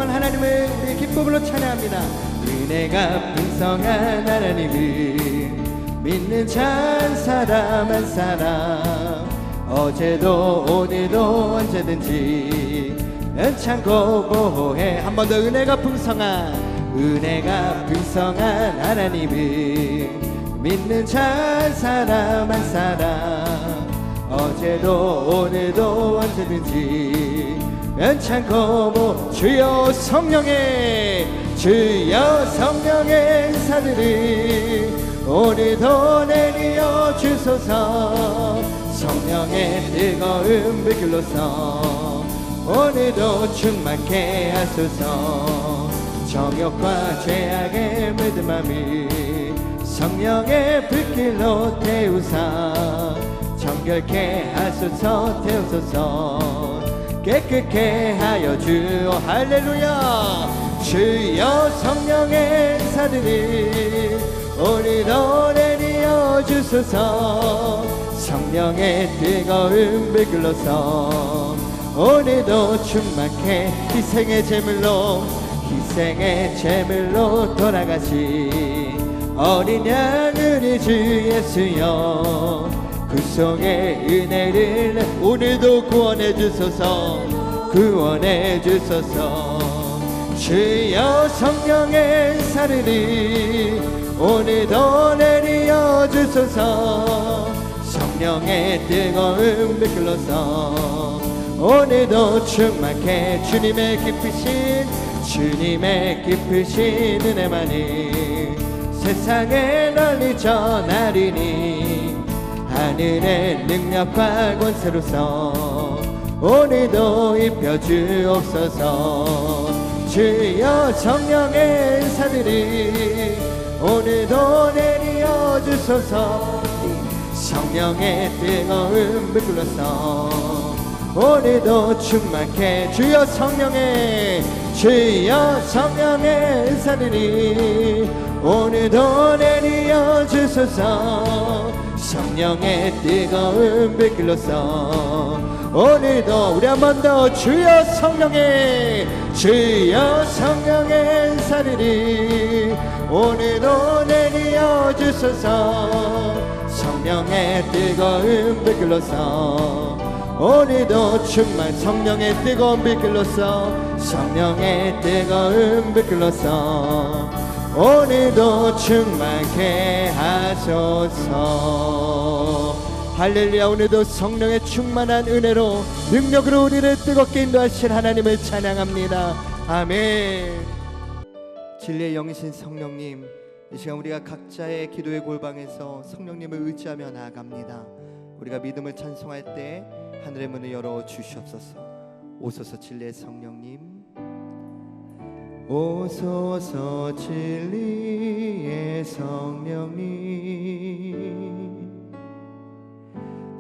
풍성한 하나님을 우리 기쁨으로 찬양합니다. 은혜가 풍성한 하나님을 믿는 참 사람 한 사람, 어제도 오늘도 언제든지 은창고 보호해. 한 번 더. 은혜가 풍성한 하나님을 믿는 참 사람 한 사람, 어제도 오늘도 언제든지 은창고 보호. 주여 성령의 은사들이 오늘도 내리어 주소서. 성령의 뜨거운 불길로서 오늘도 충만케 하소서. 정욕과 죄악의 물든 맘이 성령의 불길로 태우사 정결케 하소서. 태우소서. 깨끗게 하여 주오. 할렐루야. 주여 성령의 은사들이 오늘도 내리어 주소서. 성령의 뜨거운 불길로서 오늘도 충만케 희생의 제물로 돌아가신 어린 양 우리 주 예수여, 구속의 은혜를 오늘도 구원해 주소서. 구원해 주소서. 주여 성령의 은사들이 오늘도 내리어 주소서. 성령의 뜨거운 불길로서 오늘도 충만케 주님의 깊으신 은혜만이 세상에 널리 전하리니, 하늘의 능력과 권세로서 오늘도 입혀주옵소서. 주여 성령의 은사들이 오늘도 내리어 주소서. 성령의 뜨거운 불길로서 오늘도 충만케. 주여 성령의 은사들이 오늘도 내리어 주소서. 성령의 뜨거운 불길로서 오늘도. 우리 한 번 더. 주여 성령의 은사들이 오늘도 내리어 주소서. 성령의 뜨거운 불길로서 오늘도 성령의 뜨거운 불길로서 오늘도 충만케 하소서. 할렐루야. 오늘도 성령의 충만한 은혜로 능력으로 우리를 뜨겁게 인도하실 하나님을 찬양합니다. 아멘. 진리의 영이신 성령님, 이 시간 우리가 각자의 기도의 골방에서 성령님을 의지하며 나아갑니다. 우리가 믿음을 찬송할 때 하늘의 문을 열어 주시옵소서. 오소서 진리의 성령님. 오소서 진리의 성령님,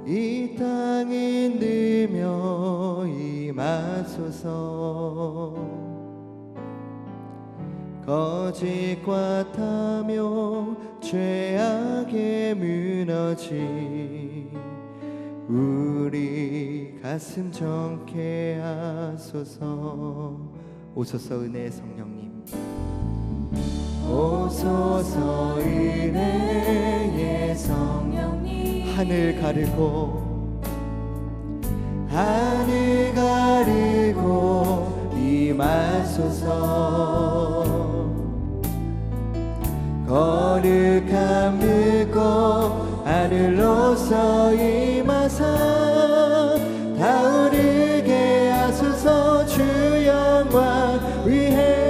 이 땅에 들며 임하소서. 거짓과 탐욕 죄악에 무너진 우리 가슴 정케 하소서. 오소서 은혜의 성령님. 오소서 은혜의 성령님, 하늘 가르고 임하소서. 거룩함 들고 하늘로서 임하사 타오르게 하소서. 주 영광 위해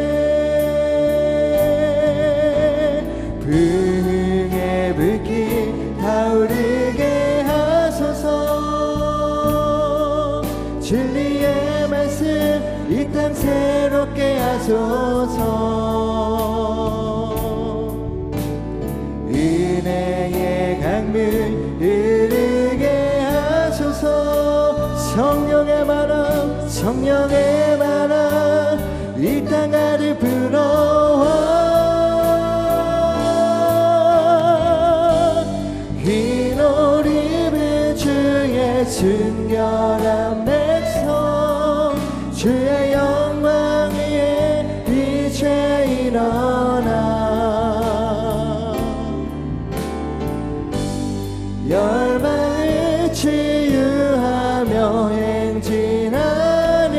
부흥의 불길 타오르게 하소서. 진리의 말씀 이 땅 새롭게 하소서. 은혜의 강물 흐르게 하소서. 성령의 바람 이 땅 가득 불어와. 흰 옷 입은 주의 순결한 백성, 주의 영광 위에 일어나 열방을 치유하며 행진하는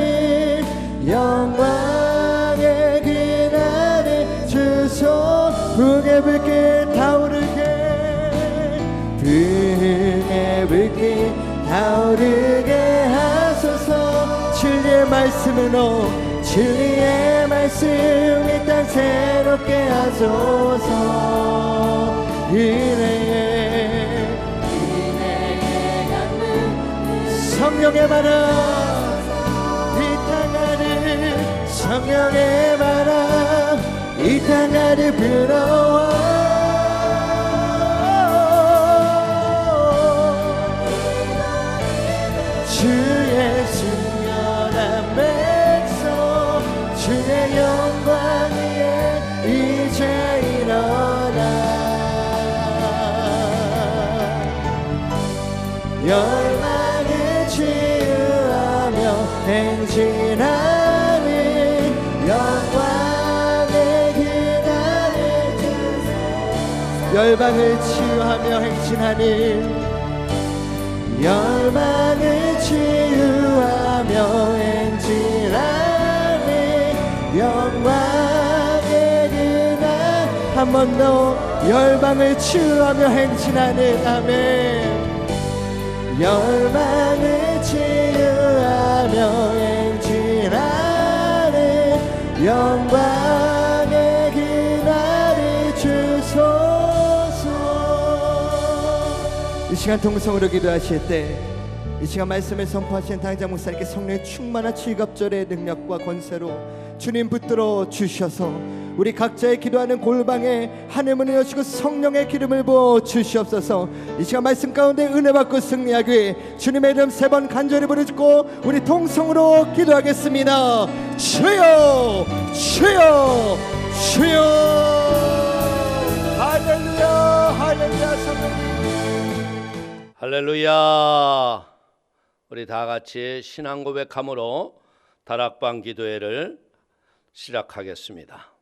영광의 그날을 주소 불의 불길 타오르게 불의 불길 타오르게 하소서 진리의 말씀으로 진리의 말씀 이 땅 새롭게 하소서 은혜의 강물 성령의 바람 이 땅 하늘 성령의 바람 이 땅 하늘 불어와 주의 순결한 백성 주의 영광 위에 이제 일어나 열망을 치유하며 행진하는 영광의 그날을 주소서 열방을 치유하며 행진하는 열망을 치유하며 행진하는 영광의 그날 한 번 더 열방을 치유하며 행진하는 아멘 열망을 치유하며 행진하는 영광의 그날을 주소서 이 시간 동성으로 기도하실 때 이 시간 말씀을 선포하신 당장 목사님께 성령의 충만한 치유갑절의 능력과 권세로 주님 붙들어 주셔서 우리 각자의 기도하는 골방에 하늘문을 여시고 성령의 기름을 부어 주시옵소서 이 시간 말씀 가운데 은혜 받고 승리하기 위해 주님의 이름 3번 간절히 부르짖고 우리 통성으로 기도하겠습니다. 주여 주여 주여 할렐루야 할렐루야 성령 할렐루야. 우리 다 같이 신앙 고백함으로 다락방 기도회를 시작하겠습니다.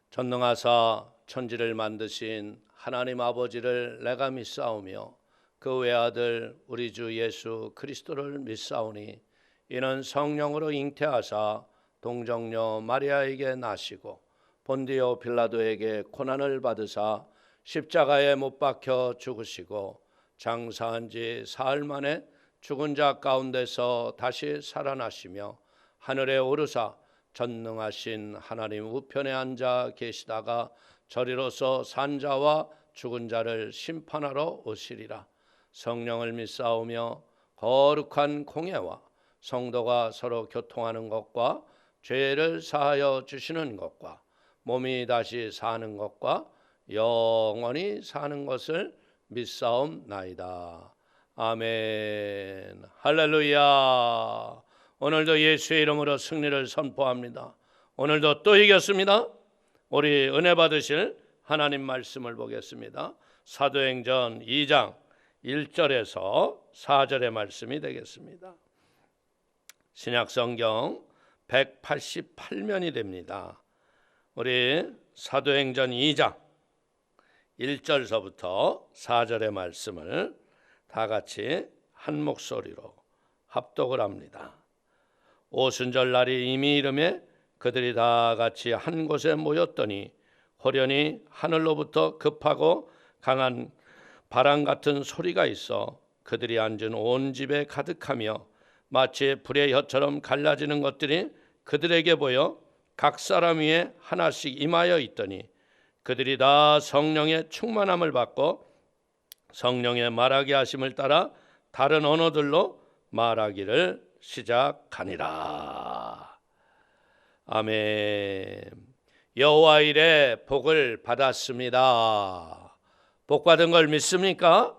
전능하사 천지를 만드신 하나님 아버지를 내가 믿사오며 그 외아들 우리 주 예수 그리스도를 믿사오니 이는 성령으로 잉태하사 동정녀 마리아에게 나시고 본디오 빌라도에게 고난을 받으사 십자가에 못 박혀 죽으시고 장사한 지 사흘 만에 죽은 자 가운데서 다시 살아나시며 하늘에 오르사 전능하신 하나님 우편에 앉아 계시다가 저리로서 산 자와 죽은 자를 심판하러 오시리라. 성령을 믿사오며 거룩한 공예와 성도가 서로 교통하는 것과 죄를 사하여 주시는 것과 몸이 다시 사는 것과 영원히 사는 것을 믿사옵나이다. 아멘. 할렐루야. 오늘도 예수의 이름으로 승리를 선포합니다. 오늘도 또 이겼습니다. 우리 은혜 받으실 하나님 말씀을 보겠습니다. 사도행전 2장 1절에서 4절의 말씀이 되겠습니다. 신약성경 188면이 됩니다. 우리 사도행전 2장 1절서부터 4절의 말씀을 다 같이 한 목소리로 합독을 합니다. 오순절 날이 이미 이르매 그들이 다 같이 한 곳에 모였더니 호련히 하늘로부터 급하고 강한 바람 같은 소리가 있어 그들이 앉은 온 집에 가득하며 마치 불의 혀처럼 갈라지는 것들이 그들에게 보여 각 사람 위에 하나씩 임하여 있더니 그들이 다 성령의 충만함을 받고 성령의 말하게 하심을 따라 다른 언어들로 말하기를 시작하니라. 아멘. 여호와 이레 복을 받았습니다. 복 받은 걸 믿습니까?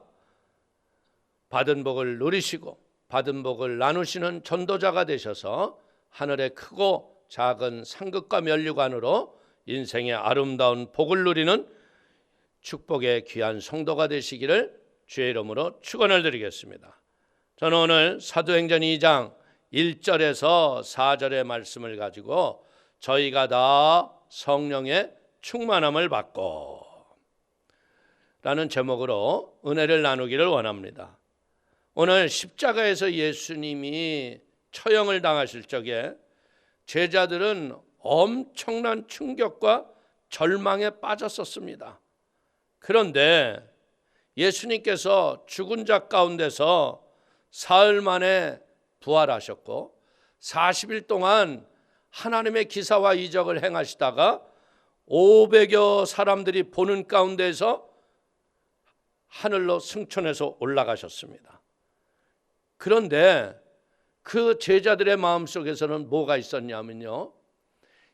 받은 복을 누리시고 받은 복을 나누시는 전도자가 되셔서 하늘의 크고 작은 상급과 면류관으로 인생의 아름다운 복을 누리는 축복의 귀한 성도가 되시기를 주의 이름으로 축원을 드리겠습니다. 저는 오늘 사도행전 2장 1절에서 4절의 말씀을 가지고 저희가 다 성령의 충만함을 받고 라는 제목으로 은혜를 나누기를 원합니다. 오늘 십자가에서 예수님이 처형을 당하실 적에 제자들은 엄청난 충격과 절망에 빠졌었습니다. 그런데 예수님께서 죽은 자 가운데서 사흘 만에 부활하셨고 40일 동안 하나님의 기사와 이적을 행하시다가 500여 사람들이 보는 가운데서 하늘로 승천해서 올라가셨습니다. 그런데 그 제자들의 마음속에서는 뭐가 있었냐면요,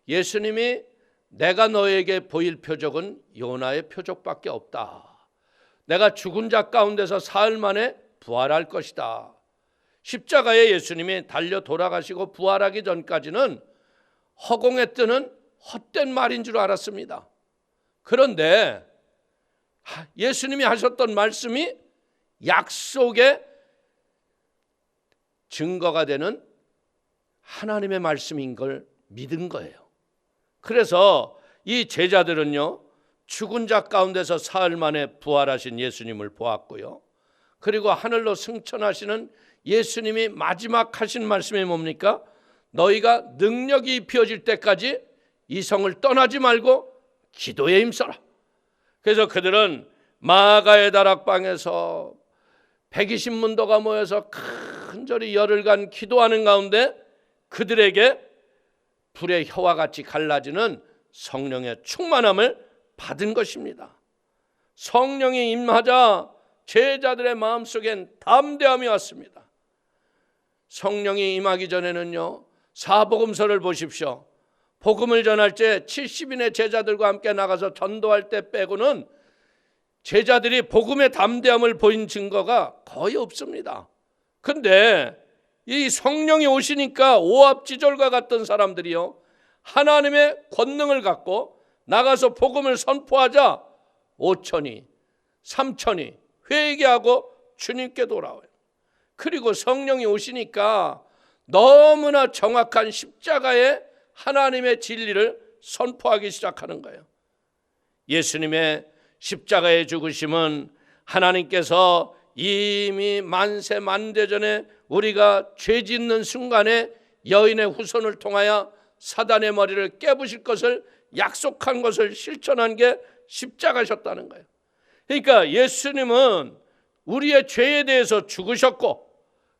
예수님이 내가 너에게 보일 표적은 요나의 표적밖에 없다. 내가 죽은 자 가운데서 사흘 만에 부활할 것이다. 십자가에 예수님이 달려 돌아가시고 부활하기 전까지는 허공에 뜨는 헛된 말인 줄 알았습니다. 그런데 예수님이 하셨던 말씀이 약속의 증거가 되는 하나님의 말씀인 걸 믿은 거예요. 그래서 이 제자들은요, 죽은 자 가운데서 사흘 만에 부활하신 예수님을 보았고요, 그리고 하늘로 승천하시는 예수님이 마지막 하신 말씀이 뭡니까? 너희가 능력이 입혀질 때까지 이 성을 떠나지 말고 기도에 힘써라. 그래서 그들은 마가의 다락방에서 120문도가 모여서 간절히 열흘간 기도하는 가운데 그들에게 불의 혀와 같이 갈라지는 성령의 충만함을 받은 것입니다. 성령이 임하자 제자들의 마음속엔 담대함이 왔습니다. 성령이 임하기 전에는요, 사복음서를 보십시오. 복음을 전할 때 70인의 제자들과 함께 나가서 전도할 때 빼고는 제자들이 복음의 담대함을 보인 증거가 거의 없습니다. 근데 이 성령이 오시니까 오합지졸과 같던 사람들이요, 하나님의 권능을 갖고 나가서 복음을 선포하자 5천이 3천이 회개하고 주님께 돌아와요. 그리고 성령이 오시니까 너무나 정확한 십자가의 하나님의 진리를 선포하기 시작하는 거예요. 예수님의 십자가의 죽으심은 하나님께서 이미 만세 만대전에 우리가 죄 짓는 순간에 여인의 후손을 통하여 사단의 머리를 깨부실 것을 약속한 것을 실천한 게 십자가셨다는 거예요. 그러니까 예수님은 우리의 죄에 대해서 죽으셨고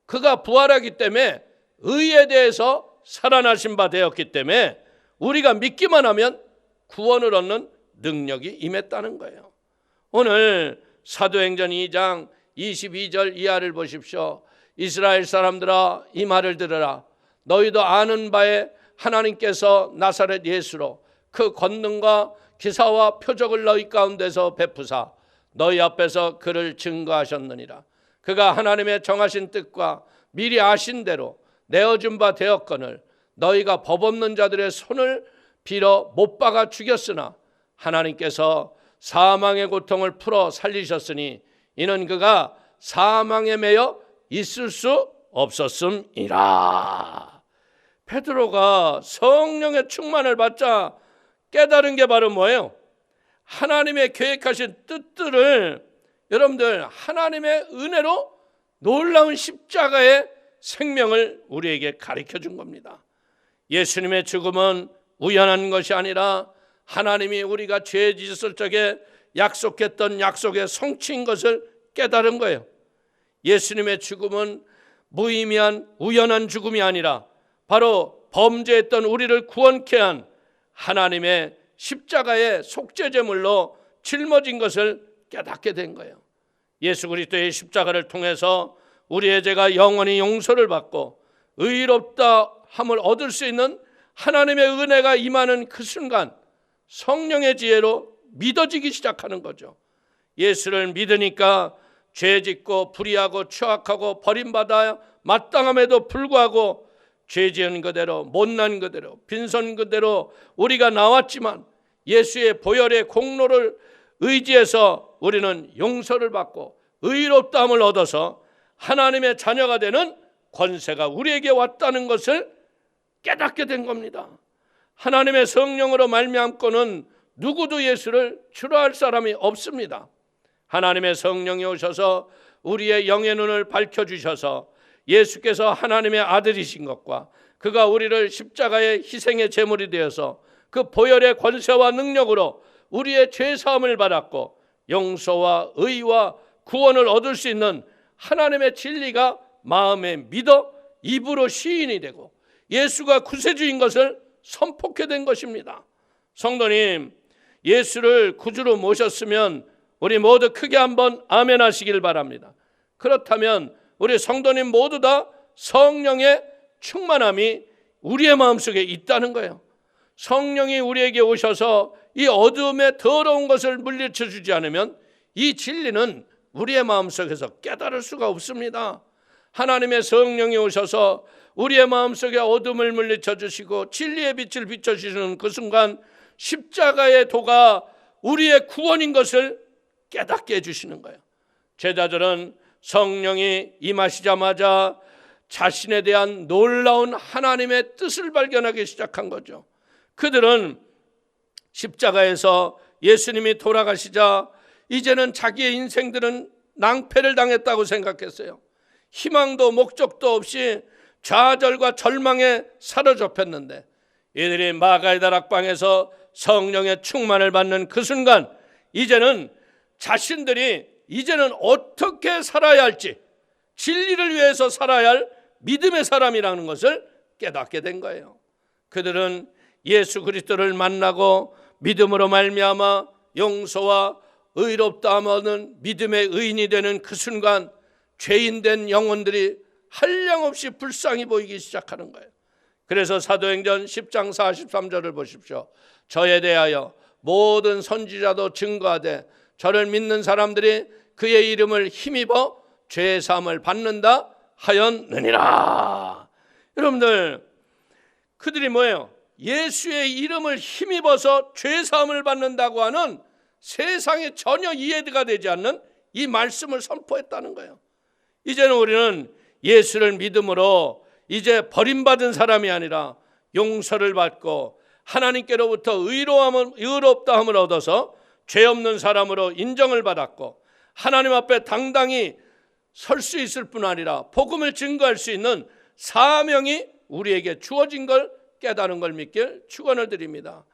그가 부활하기 때문에 의에 대해서 살아나신 바 되었기 때문에 우리가 믿기만 하면 구원을 얻는 능력이 임했다는 거예요. 오늘 사도행전 2장 22절 이하를 보십시오. 이스라엘 사람들아, 이 말을 들으라. 너희도 아는 바에 하나님께서 나사렛 예수로 그 권능과 기사와 표적을 너희 가운데서 베푸사 너희 앞에서 그를 증거하셨느니라. 그가 하나님의 정하신 뜻과 미리 아신 대로 내어준 바 되었거늘 너희가 법 없는 자들의 손을 빌어 못 박아 죽였으나 하나님께서 사망의 고통을 풀어 살리셨으니 이는 그가 사망에 매여 있을 수 없었음이라. 베드로가 성령의 충만을 받자 깨달은 게 바로 뭐예요? 하나님의 계획하신 뜻들을 여러분들 하나님의 은혜로 놀라운 십자가의 생명을 우리에게 가르쳐 준 겁니다. 예수님의 죽음은 우연한 것이 아니라 하나님이 우리가 죄 짓을 적에 약속했던 약속의 성취인 것을 깨달은 거예요. 예수님의 죽음은 무의미한 우연한 죽음이 아니라 바로 범죄했던 우리를 구원케 한 하나님의 십자가의 속죄제물로 짊어진 것을 깨닫게 된 거예요. 예수 그리스도의 십자가를 통해서 우리의 죄가 영원히 용서를 받고 의롭다 함을 얻을 수 있는 하나님의 은혜가 임하는 그 순간 성령의 지혜로 믿어지기 시작하는 거죠. 예수를 믿으니까 죄짓고 불의하고 추악하고 버림받아 마땅함에도 불구하고 죄지은 그대로 못난 그대로 빈손 그대로 우리가 나왔지만 예수의 보혈의 공로를 의지해서 우리는 용서를 받고 의롭다함을 얻어서 하나님의 자녀가 되는 권세가 우리에게 왔다는 것을 깨닫게 된 겁니다. 하나님의 성령으로 말미암고는 누구도 예수를 주라 할 사람이 없습니다. 하나님의 성령이 오셔서 우리의 영의 눈을 밝혀주셔서 예수께서 하나님의 아들이신 것과 그가 우리를 십자가의 희생의 제물이 되어서 그 보혈의 권세와 능력으로 우리의 죄사함을 받았고 용서와 의와 구원을 얻을 수 있는 하나님의 진리가 마음에 믿어 입으로 시인이 되고 예수가 구세주인 것을 선포하게 된 것입니다. 성도님, 예수를 구주로 모셨으면 우리 모두 크게 한번 아멘 하시길 바랍니다. 그렇다면 우리 성도님 모두 다 성령의 충만함이 우리의 마음속에 있다는 거예요. 성령이 우리에게 오셔서 이 어둠의 더러운 것을 물리쳐 주지 않으면 이 진리는 우리의 마음속에서 깨달을 수가 없습니다. 하나님의 성령이 오셔서 우리의 마음속에 어둠을 물리쳐 주시고 진리의 빛을 비춰주시는 그 순간 십자가의 도가 우리의 구원인 것을 깨닫게 해주시는 거예요. 제자들은 성령이 임하시자마자 자신에 대한 놀라운 하나님의 뜻을 발견하기 시작한 거죠. 그들은 십자가에서 예수님이 돌아가시자 이제는 자기의 인생들은 낭패를 당했다고 생각했어요. 희망도 목적도 없이 좌절과 절망에 사로잡혔는데 이들이 마가의 다락방에서 성령의 충만을 받는 그 순간 이제는 자신들이 이제는 어떻게 살아야 할지, 진리를 위해서 살아야 할 믿음의 사람이라는 것을 깨닫게 된 거예요. 그들은 예수 그리스도를 만나고 믿음으로 말미암아 용서와 의롭다함은 믿음의 의인이 되는 그 순간 죄인된 영혼들이 한량없이 불쌍히 보이기 시작하는 거예요. 그래서 사도행전 10장 43절을 보십시오. 저에 대하여 모든 선지자도 증거하되 저를 믿는 사람들이 그의 이름을 힘입어 죄 사함을 받는다 하였느니라. 여러분들, 그들이 뭐예요? 예수의 이름을 힘입어서 죄 사함을 받는다고 하는 세상에 전혀 이해가 되지 않는 이 말씀을 선포했다는 거예요. 이제는 우리는 예수를 믿음으로 이제 버림받은 사람이 아니라 용서를 받고 하나님께로부터 의롭다함을 얻어서 죄 없는 사람으로 인정을 받았고 하나님 앞에 당당히 설 수 있을 뿐 아니라 복음을 증거할 수 있는 사명이 우리에게 주어진 걸 깨달은 걸 믿길 축원을 드립니다.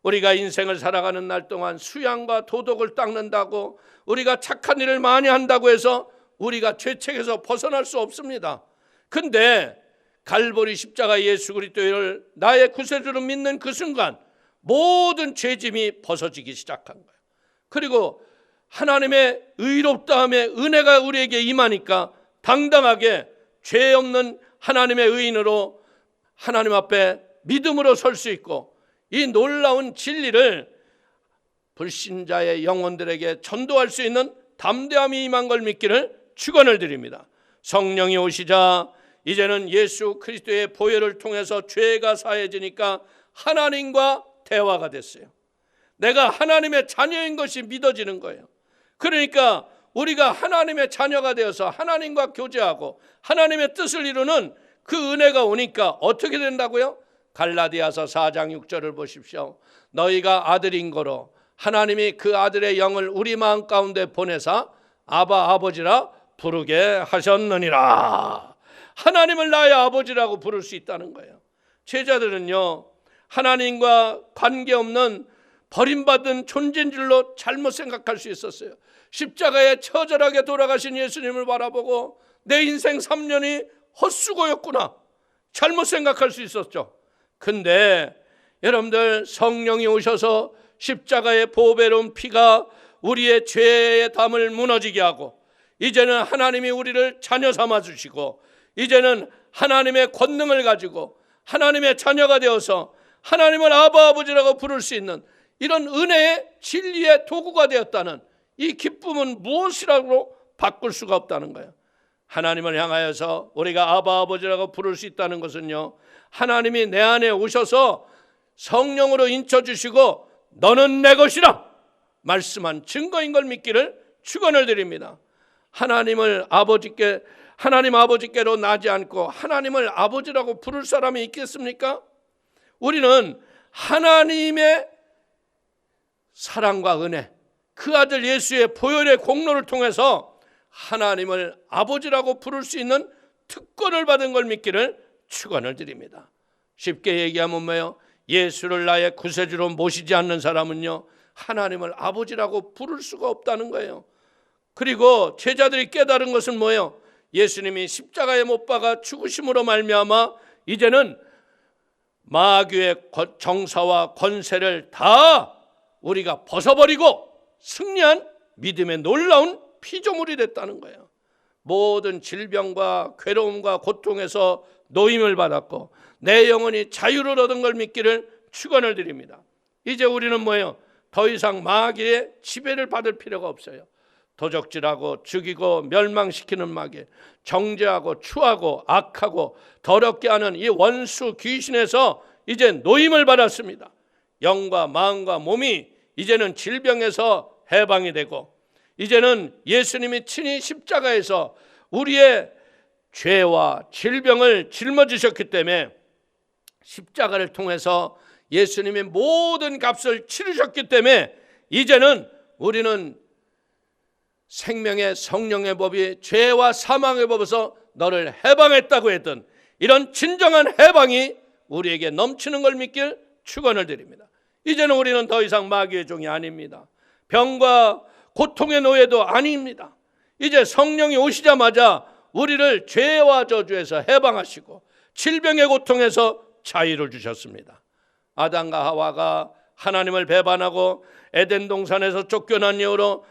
우리가 인생을 살아가는 날 동안 수양과 도덕을 닦는다고 우리가 착한 일을 많이 한다고 해서 우리가 죄책에서 벗어날 수 없습니다. 근데 갈보리 십자가 예수 그리스도를 나의 구세주로 믿는 그 순간 모든 죄짐이 벗어지기 시작한 거예요. 그리고 하나님의 의롭다함의 은혜가 우리에게 임하니까 당당하게 죄 없는 하나님의 의인으로 하나님 앞에 믿음으로 설 수 있고 이 놀라운 진리를 불신자의 영혼들에게 전도할 수 있는 담대함이 임한 걸 믿기를 축원을 드립니다. 성령이 오시자 이제는 예수 그리스도의 보혈을 통해서 죄가 사해지니까 하나님과 대화가 됐어요. 내가 하나님의 자녀인 것이 믿어지는 거예요. 그러니까 우리가 하나님의 자녀가 되어서 하나님과 교제하고 하나님의 뜻을 이루는 그 은혜가 오니까 어떻게 된다고요? 갈라디아서 4장 6절을 보십시오. 너희가 아들인 거로 하나님이 그 아들의 영을 우리 마음 가운데 보내사 아바 아버지라 부르게 하셨느니라. 하나님을 나의 아버지라고 부를 수 있다는 거예요. 제자들은요, 하나님과 관계없는 버림받은 존재인 줄로 잘못 생각할 수 있었어요. 십자가에 처절하게 돌아가신 예수님을 바라보고 내 인생 3년이 헛수고였구나 잘못 생각할 수 있었죠. 근데 여러분들, 성령이 오셔서 십자가의 보배로운 피가 우리의 죄의 담을 무너지게 하고 이제는 하나님이 우리를 자녀 삼아 주시고 이제는 하나님의 권능을 가지고 하나님의 자녀가 되어서 하나님을 아바 아버지라고 부를 수 있는 이런 은혜의 진리의 도구가 되었다는 이 기쁨은 무엇이라고 바꿀 수가 없다는 거예요. 하나님을 향하여서 우리가 아바 아버지라고 부를 수 있다는 것은요, 하나님이 내 안에 오셔서 성령으로 인쳐주시고 너는 내 것이라 말씀한 증거인 걸 믿기를 축원을 드립니다. 하나님 아버지께로 나지 않고 하나님을 아버지라고 부를 사람이 있겠습니까? 우리는 하나님의 사랑과 은혜, 그 아들 예수의 보혈의 공로를 통해서 하나님을 아버지라고 부를 수 있는 특권을 받은 걸 믿기를 축원을 드립니다. 쉽게 얘기하면 뭐예요? 예수를 나의 구세주로 모시지 않는 사람은요, 하나님을 아버지라고 부를 수가 없다는 거예요. 그리고 제자들이 깨달은 것은 뭐예요? 예수님이 십자가에 못 박아 죽으심으로 말미암아 이제는 마귀의 정사와 권세를 다 우리가 벗어버리고 승리한 믿음의 놀라운 피조물이 됐다는 거예요. 모든 질병과 괴로움과 고통에서 노임을 받았고 내 영혼이 자유를 얻은 걸 믿기를 축원을 드립니다. 이제 우리는 뭐예요? 더 이상 마귀의 지배를 받을 필요가 없어요. 도적질하고 죽이고 멸망시키는 마귀, 정죄하고 추하고 악하고 더럽게 하는 이 원수 귀신에서 이제 노임을 받았습니다. 영과 마음과 몸이 이제는 질병에서 해방이 되고 이제는 예수님이 친히 십자가에서 우리의 죄와 질병을 짊어지셨기 때문에 십자가를 통해서 예수님이 모든 값을 치르셨기 때문에 이제는 우리는 생명의 성령의 법이 죄와 사망의 법에서 너를 해방했다고 했던 이런 진정한 해방이 우리에게 넘치는 걸 믿길 축원을 드립니다. 이제는 우리는 더 이상 마귀의 종이 아닙니다. 병과 고통의 노예도 아닙니다. 이제 성령이 오시자마자 우리를 죄와 저주에서 해방하시고 질병의 고통에서 자유를 주셨습니다. 아담과 하와가 하나님을 배반하고 에덴 동산에서 쫓겨난 이후로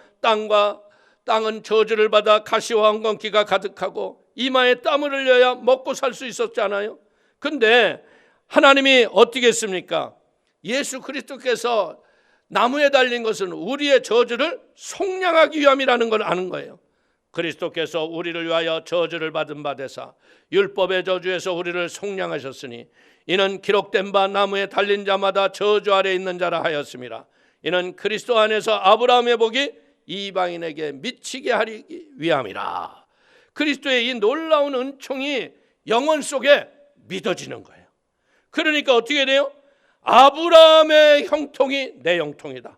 땅은 저주를 받아 가시와 엉겅퀴가 가득하고 이마에 땀을 흘려야 먹고 살 수 있었잖아요. 근데 하나님이 어떻게 했습니까? 예수 그리스도께서 나무에 달린 것은 우리의 저주를 속량하기 위함이라는 걸 아는 거예요. 그리스도께서 우리를 위하여 저주를 받은 바 되사 율법의 저주에서 우리를 속량하셨으니 이는 기록된 바 나무에 달린 자마다 저주 아래 있는 자라 하였음이라. 이는 그리스도 안에서 아브라함의 복이 이방인에게 미치게 하기 위함이라. 그리스도의 이 놀라운 은총이 영혼 속에 믿어지는 거예요. 그러니까 어떻게 돼요? 아브라함의 형통이 내 형통이다.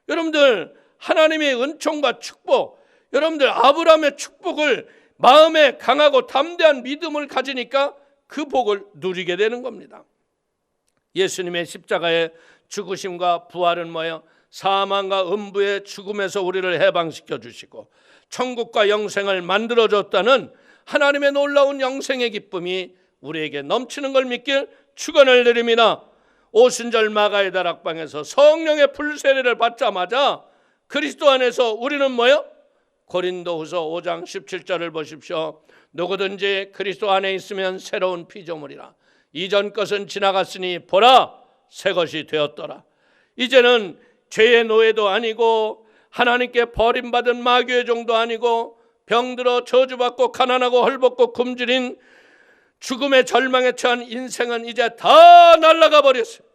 여러분들 하나님의 은총과 축복, 여러분들 아브라함의 축복을 마음에 강하고 담대한 믿음을 가지니까 그 복을 누리게 되는 겁니다. 예수님의 십자가의 죽으심과 부활은 뭐예요? 사망과 음부의 죽음에서 우리를 해방시켜 주시고 천국과 영생을 만들어 줬다는 하나님의 놀라운 영생의 기쁨이 우리에게 넘치는 걸 믿길 축원을 드립니다. 오순절 마가의 다락방에서 성령의 불세례를 받자마자 그리스도 안에서 우리는 뭐예요? 고린도후서 5장 17절을 보십시오. 누구든지 그리스도 안에 있으면 새로운 피조물이라. 이전 것은 지나갔으니 보라 새 것이 되었더라. 이제는 죄의 노예도 아니고 하나님께 버림받은 마귀의 종도 아니고 병들어 저주받고 가난하고 헐벗고 굶주린 죽음의 절망에 처한 인생은 이제 다 날아가 버렸어요.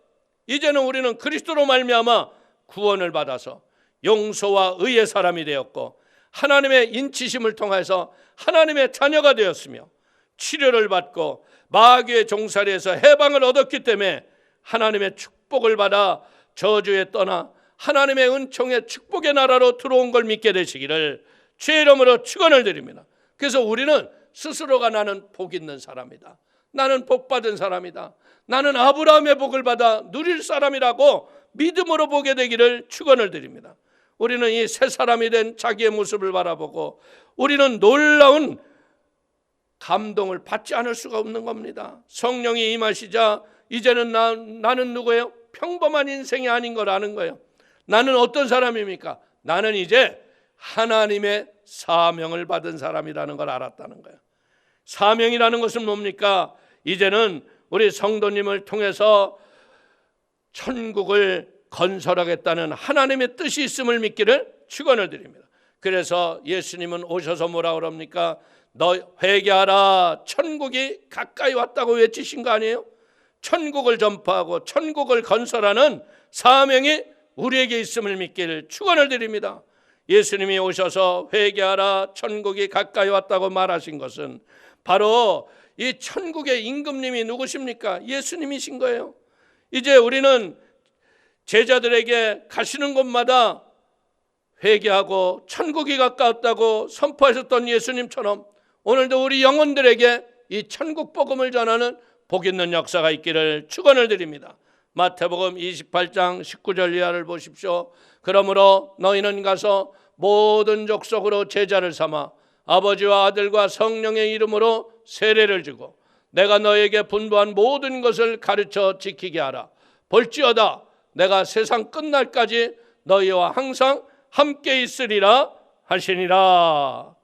이제는 우리는 그리스도로 말미암아 구원을 받아서 용서와 의의 사람이 되었고 하나님의 인치심을 통해서 하나님의 자녀가 되었으며 치료를 받고 마귀의 종살이에서 해방을 얻었기 때문에 하나님의 축복을 받아 저주에 떠나 하나님의 은총의 축복의 나라로 들어온 걸 믿게 되시기를 주의 이름으로 축원을 드립니다. 그래서 우리는 스스로가 나는 복 있는 사람이다. 나는 복 받은 사람이다. 나는 아브라함의 복을 받아 누릴 사람이라고 믿음으로 보게 되기를 축원을 드립니다. 우리는 이 새 사람이 된 자기의 모습을 바라보고 우리는 놀라운 감동을 받지 않을 수가 없는 겁니다. 성령이 임하시자 이제는 나는 누구예요? 평범한 인생이 아닌 걸 아는 거예요. 나는 어떤 사람입니까? 나는 이제 하나님의 사명을 받은 사람이라는 걸 알았다는 거예요. 사명이라는 것은 뭡니까? 이제는 우리 성도님을 통해서 천국을 건설하겠다는 하나님의 뜻이 있음을 믿기를 축원을 드립니다. 그래서 예수님은 오셔서 뭐라 그럽니까? 너 회개하라 천국이 가까이 왔다고 외치신 거 아니에요? 천국을 전파하고 천국을 건설하는 사명이 우리에게 있음을 믿기를 축원을 드립니다. 예수님이 오셔서 회개하라 천국이 가까이 왔다고 말하신 것은 바로 이 천국의 임금님이 누구십니까? 예수님이신 거예요. 이제 우리는 제자들에게 가시는 곳마다 회개하고 천국이 가까웠다고 선포하셨던 예수님처럼 오늘도 우리 영혼들에게 이 천국 복음을 전하는 복 있는 역사가 있기를 축원을 드립니다. 마태복음 28장 19절 이하를 보십시오. 그러므로 너희는 가서 모든 족속으로 제자를 삼아 아버지와 아들과 성령의 이름으로 세례를 주고 내가 너에게 분부한 모든 것을 가르쳐 지키게 하라. 볼지어다 내가 세상 끝날까지 너희와 항상 함께 있으리라 하시니라.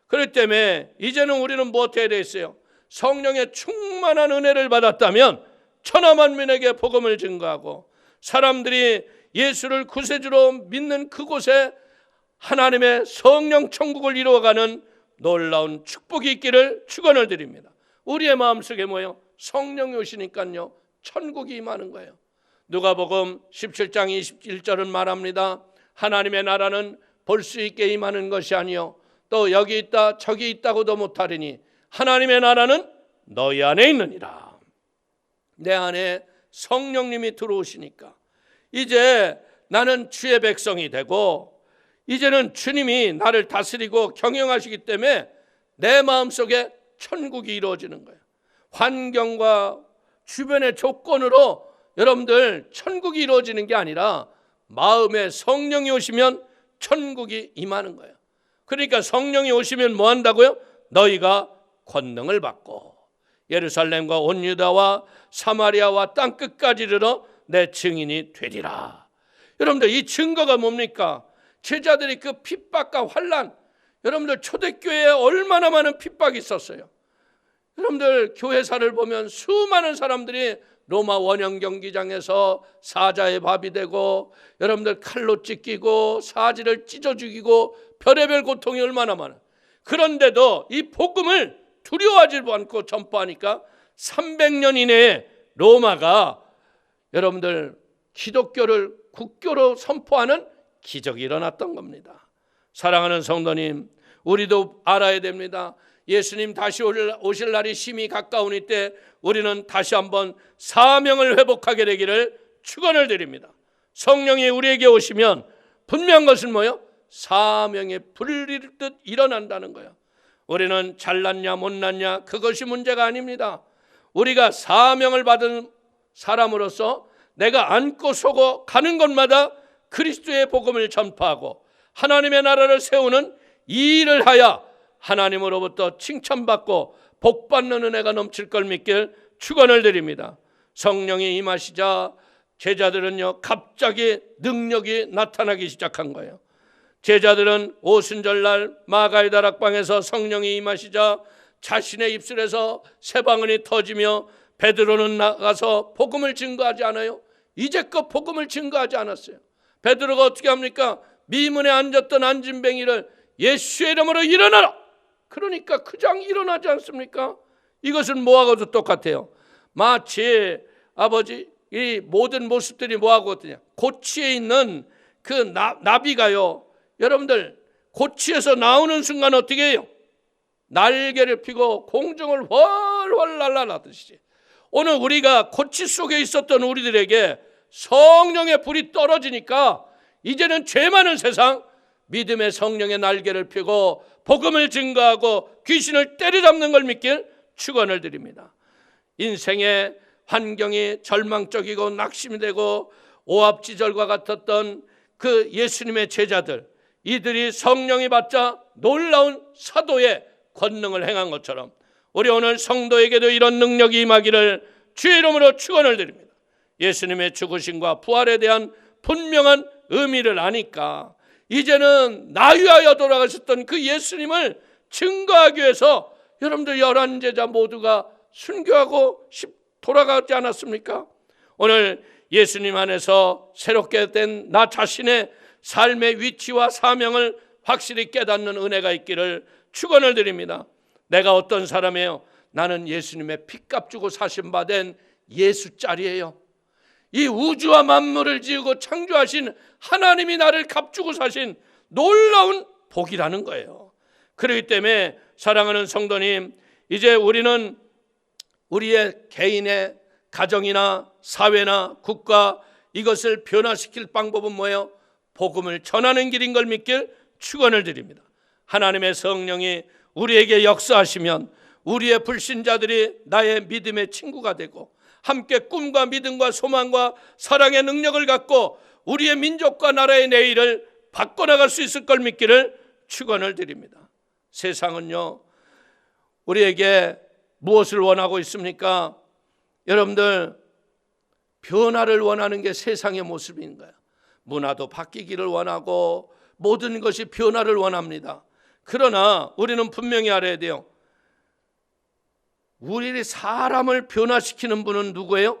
그렇기 때문에 이제는 우리는 무엇해야 되겠어요? 성령의 충만한 은혜를 받았다면 천하만민에게 복음을 증거하고 사람들이 예수를 구세주로 믿는 그곳에 하나님의 성령 천국을 이루어가는 놀라운 축복이 있기를 축원을 드립니다. 우리의 마음속에 뭐예요? 성령이 오시니까요 천국이 임하는 거예요. 누가복음 17장 21절은 말합니다. 하나님의 나라는 볼 수 있게 임하는 것이 아니요 또 여기 있다 저기 있다고도 못하리니 하나님의 나라는 너희 안에 있느니라. 내 안에 성령님이 들어오시니까 이제 나는 주의 백성이 되고 이제는 주님이 나를 다스리고 경영하시기 때문에 내 마음속에 천국이 이루어지는 거예요. 환경과 주변의 조건으로 여러분들 천국이 이루어지는 게 아니라 마음에 성령이 오시면 천국이 임하는 거예요. 그러니까 성령이 오시면 뭐 한다고요? 너희가 권능을 받고 예루살렘과 온 유다와 사마리아와 땅 끝까지 이르러 내 증인이 되리라. 여러분들 이 증거가 뭡니까? 제자들이 그 핍박과 환난, 여러분들 초대교회에 얼마나 많은 핍박이 있었어요. 여러분들 교회사를 보면 수많은 사람들이 로마 원형 경기장에서 사자의 밥이 되고 여러분들 칼로 찢기고 사지를 찢어 죽이고 별의별 고통이 얼마나 많아요. 그런데도 이 복음을 두려워하지 않고 전파하니까 300년 이내에 로마가 여러분들 기독교를 국교로 선포하는 기적이 일어났던 겁니다. 사랑하는 성도님, 우리도 알아야 됩니다. 예수님 다시 오실 날이 심히 가까우니 때 우리는 다시 한번 사명을 회복하게 되기를 축원을 드립니다. 성령이 우리에게 오시면 분명한 것은 뭐예요? 사명이 불일 듯 일어난다는 거예요. 우리는 잘났냐 못났냐 그것이 문제가 아닙니다. 우리가 사명을 받은 사람으로서 내가 안고 서고 가는 곳마다 그리스도의 복음을 전파하고 하나님의 나라를 세우는 이 일을 하여 하나님으로부터 칭찬받고 복받는 은혜가 넘칠 걸 믿길 축원을 드립니다. 성령이 임하시자 제자들은요 갑자기 능력이 나타나기 시작한 거예요. 제자들은 오순절날 마가의 다락방에서 성령이 임하시자 자신의 입술에서 새방울이 터지며 베드로는 나가서 복음을 증거하지 않아요? 이제껏 복음을 증거하지 않았어요. 베드로가 어떻게 합니까? 미문에 앉았던 안진뱅이를 예수의 이름으로 일어나라. 그러니까 그냥 일어나지 않습니까? 이것은 뭐하고도 똑같아요. 마치 아버지 이 모든 모습들이 뭐하거든요. 고치에 있는 그 나비가요. 여러분들 고치에서 나오는 순간 어떻게 해요? 날개를 펴고 공중을 훨훨 날아나듯이 오늘 우리가 고치 속에 있었던 우리들에게 성령의 불이 떨어지니까 이제는 죄 많은 세상 믿음의 성령의 날개를 펴고 복음을 증거하고 귀신을 때려잡는 걸 믿길 축원을 드립니다. 인생의 환경이 절망적이고 낙심이 되고 오합지졸과 같았던 그 예수님의 제자들, 이들이 성령이 받자 놀라운 사도의 권능을 행한 것처럼 우리 오늘 성도에게도 이런 능력이 임하기를 주의 이름으로 축원을 드립니다. 예수님의 죽으심과 부활에 대한 분명한 의미를 아니까 이제는 나위하여 돌아가셨던 그 예수님을 증거하기 위해서 여러분들 11제자 모두가 순교하고 돌아가지 않았습니까? 오늘 예수님 안에서 새롭게 된 나 자신의 삶의 위치와 사명을 확실히 깨닫는 은혜가 있기를 축원을 드립니다. 내가 어떤 사람이에요? 나는 예수님의 피값 주고 사신받은 예수짜리예요. 이 우주와 만물을 지으고 창조하신 하나님이 나를 값주고 사신 놀라운 복이라는 거예요. 그렇기 때문에 사랑하는 성도님, 이제 우리는 우리의 개인의 가정이나 사회나 국가 이것을 변화시킬 방법은 뭐예요? 복음을 전하는 길인 걸 믿길 축원을 드립니다. 하나님의 성령이 우리에게 역사하시면 우리의 불신자들이 나의 믿음의 친구가 되고 함께 꿈과 믿음과 소망과 사랑의 능력을 갖고 우리의 민족과 나라의 내일을 바꿔나갈 수 있을 걸 믿기를 축원을 드립니다. 세상은요, 우리에게 무엇을 원하고 있습니까? 여러분들, 변화를 원하는 게 세상의 모습인 거예요. 문화도 바뀌기를 원하고 모든 것이 변화를 원합니다. 그러나 우리는 분명히 알아야 돼요. 우리 사람을 변화시키는 분은 누구예요?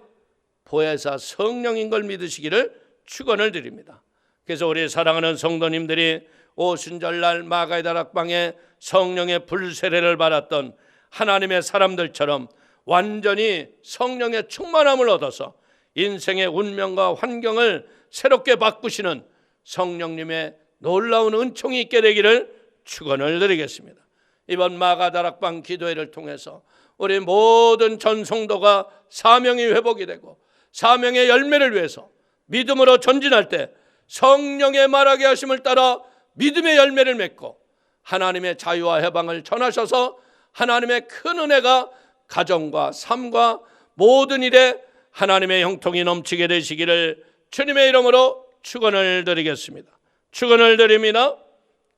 보혜사 성령인 걸 믿으시기를 축원을 드립니다. 그래서 우리 사랑하는 성도님들이 오순절날 마가의 다락방에 성령의 불세례를 받았던 하나님의 사람들처럼 완전히 성령의 충만함을 얻어서 인생의 운명과 환경을 새롭게 바꾸시는 성령님의 놀라운 은총이 있게 되기를 축원을 드리겠습니다. 이번 마가 다락방 기도회를 통해서 우리 모든 전성도가 사명이 회복이 되고 사명의 열매를 위해서 믿음으로 전진할 때 성령의 말하게 하심을 따라 믿음의 열매를 맺고 하나님의 자유와 해방을 전하셔서 하나님의 큰 은혜가 가정과 삶과 모든 일에 하나님의 형통이 넘치게 되시기를 주님의 이름으로 축원을 드리겠습니다. 축원을 드립니다.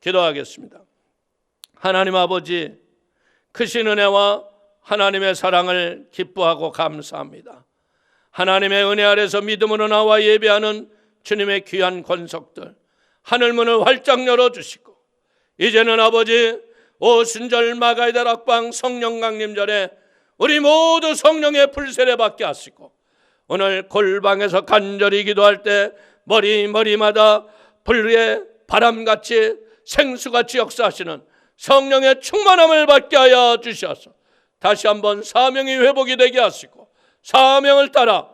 기도하겠습니다. 하나님 아버지, 크신 은혜와 하나님의 사랑을 기뻐하고 감사합니다. 하나님의 은혜 아래서 믿음으로 나와 예배하는 주님의 귀한 권속들 하늘문을 활짝 열어주시고 이제는 아버지 오순절 마가의 다락방 성령 강림절에 우리 모두 성령의 불세례 받게 하시고 오늘 골방에서 간절히 기도할 때 머리마다 불의 바람같이 생수같이 역사하시는 성령의 충만함을 받게 하여 주셔서 다시 한번 사명이 회복이 되게 하시고 사명을 따라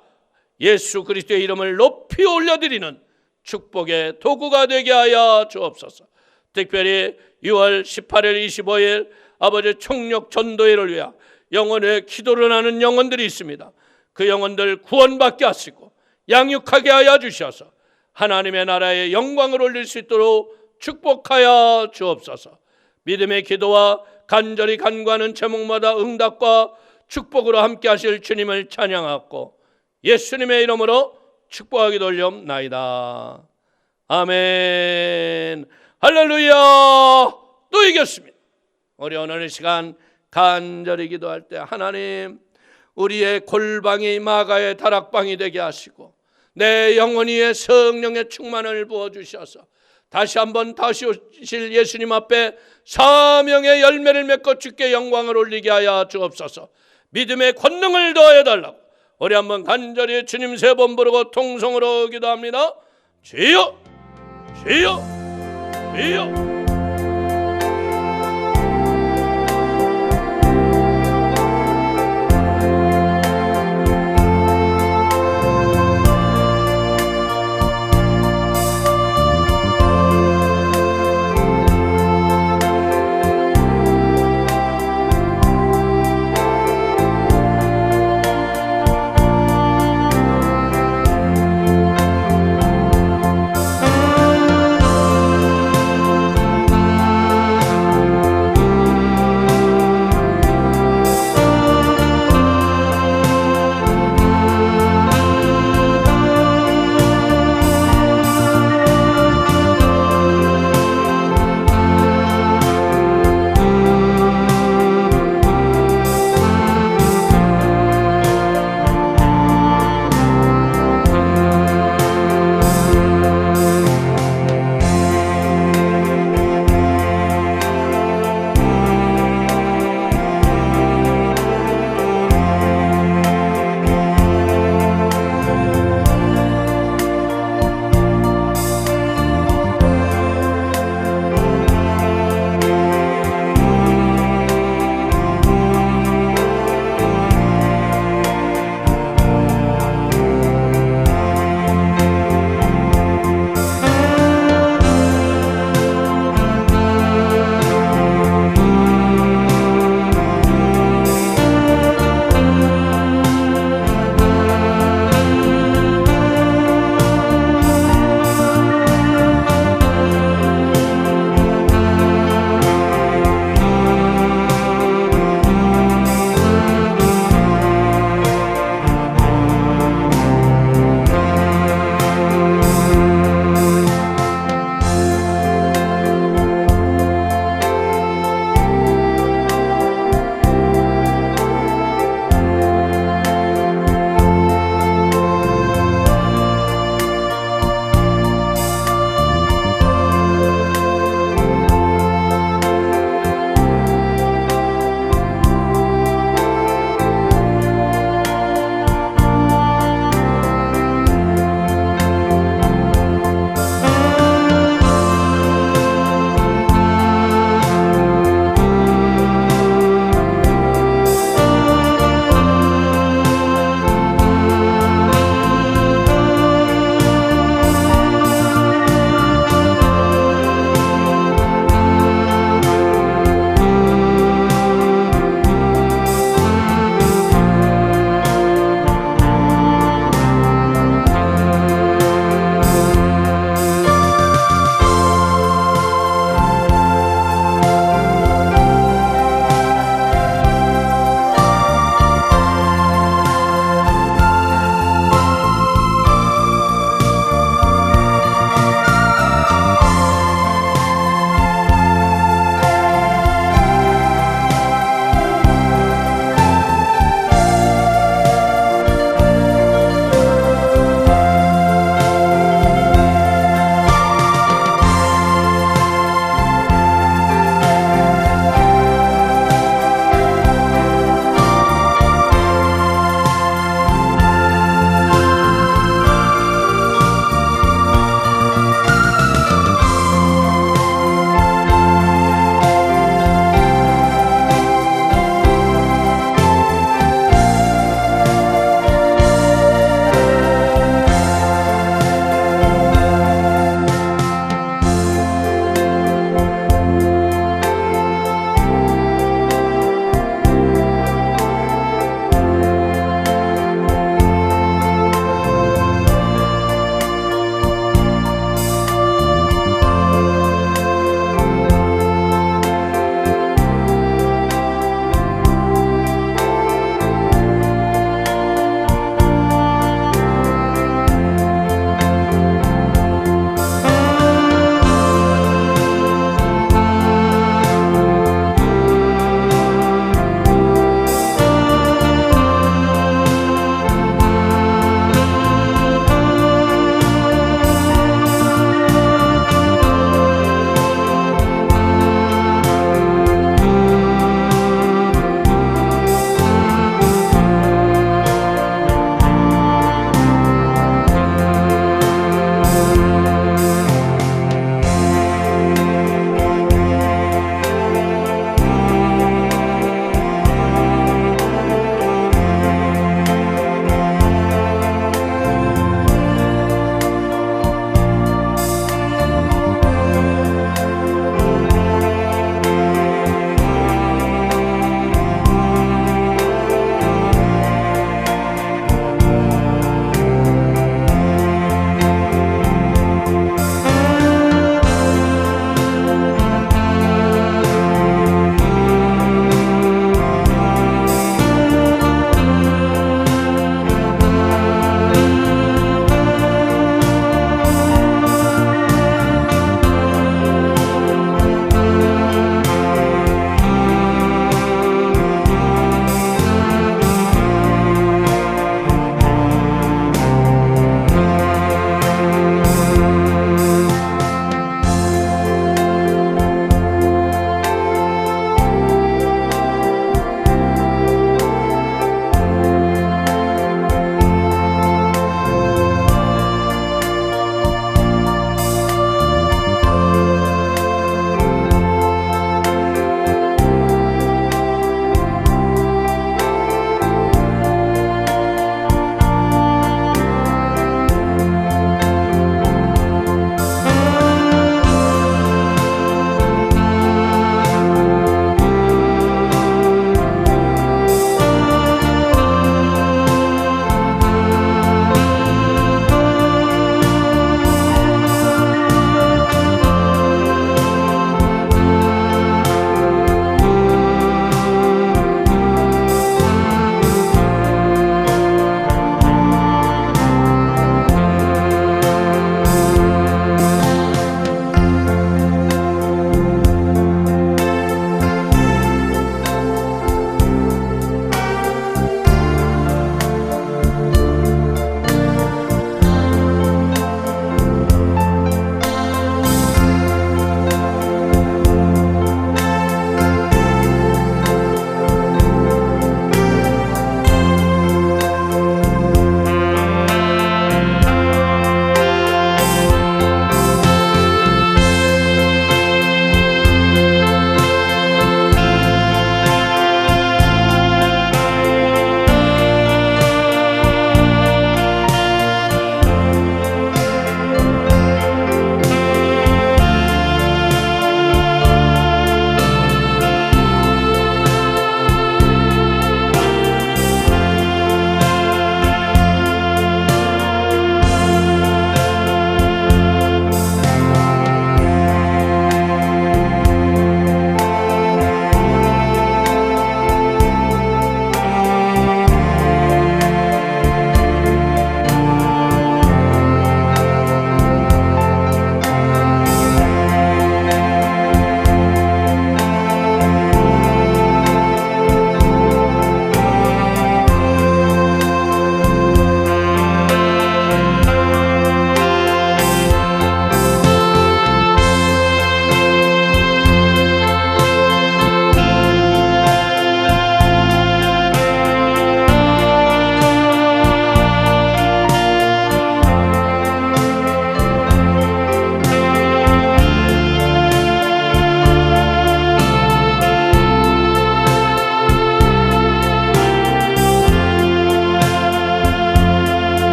예수 그리스도의 이름을 높이 올려드리는 축복의 도구가 되게 하여 주옵소서. 특별히 6월 18일 25일 아버지 총력 전도회를 위해 영혼의 기도를 하는 영혼들이 있습니다. 그 영혼들 구원받게 하시고 양육하게 하여 주셔서 하나님의 나라의 영광을 올릴 수 있도록 축복하여 주옵소서. 믿음의 기도와 간절히 간구하는 제목마다 응답과 축복으로 함께 하실 주님을 찬양하고 예수님의 이름으로 축복하기 돌려옵나이다. 아멘. 할렐루야. 또 이겼습니다. 우리 오늘 시간 간절히 기도할 때 하나님 우리의 골방이 마가의 다락방이 되게 하시고 내 영혼 위에 성령의 충만을 부어주셔서 다시 한번 다시 오실 예수님 앞에 사명의 열매를 맺고 주께 영광을 올리게 하여 주옵소서. 믿음의 권능을 더해 달라고 우리 한번 간절히 주님 세 번 부르고 통성으로 기도합니다. 주여 주여 주여.